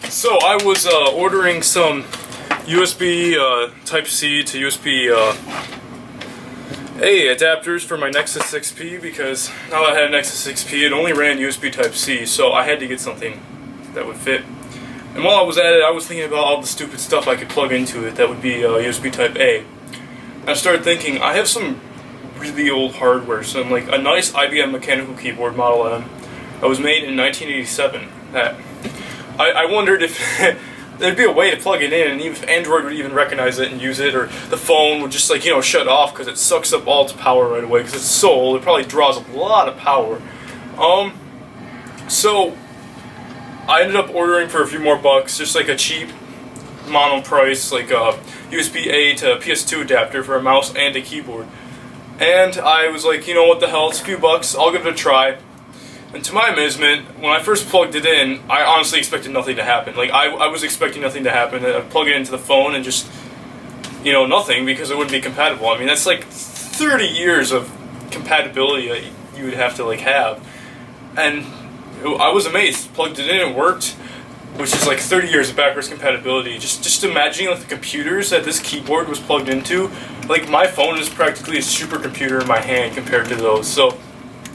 So I was ordering some USB Type-C to USB A adapters for my Nexus 6P, because now that I had a Nexus 6P, it only ran USB Type-C, so I had to get something that would fit. And while I was at it, I was thinking about all the stupid stuff I could plug into it that would be USB Type-A. And I started thinking, I have some really old hardware, some like a nice IBM mechanical keyboard Model M that was made in 1987. That I wondered if there'd be a way to plug it in, and even if Android would even recognize it and use it, or the phone would just, like, you know, shut off because it sucks up all its power right away because it's so old. It probably draws a lot of power. So I ended up ordering for a few more bucks, just like a cheap mono price, like a USB A to PS2 adapter for a mouse and a keyboard. And I was like, you know what the hell, it's a few bucks, I'll give it a try. And to my amazement, when I first plugged it in, I honestly expected nothing to happen. Like, I was expecting nothing to happen. I'd plug it into the phone and just, you know, nothing, because it wouldn't be compatible. I mean, that's like 30 years of compatibility that you would have to, like, have. And I was amazed. Plugged it in, it worked, which is like 30 years of backwards compatibility. Just imagining, like, the computers that this keyboard was plugged into. Like, my phone is practically a supercomputer in my hand compared to those. So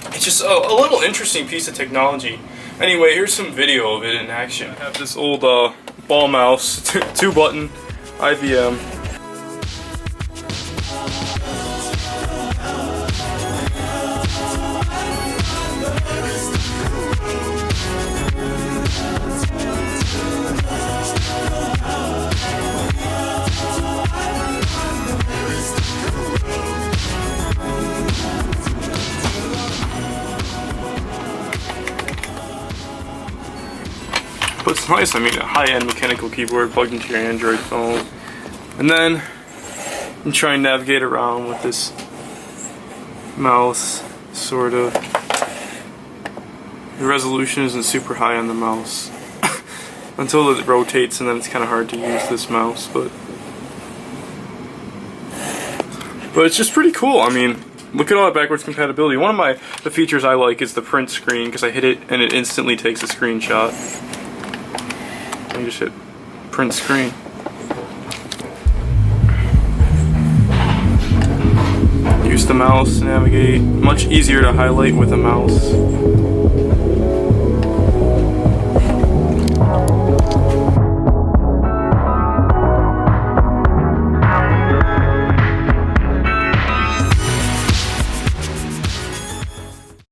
it's just a little interesting piece of technology. Anyway, here's some video of it in action. I have this old ball mouse, two button IBM. But it's nice, I mean, a high-end mechanical keyboard plugged into your Android phone. And then I'm trying to navigate around with this mouse, sort of. The resolution isn't super high on the mouse until it rotates, and then it's kind of hard to use this mouse, but it's just pretty cool. I mean, look at all that backwards compatibility. One of the features I like is the print screen, because I hit it and it instantly takes a screenshot. I just hit print screen. Use the mouse to navigate. Much easier to highlight with a mouse.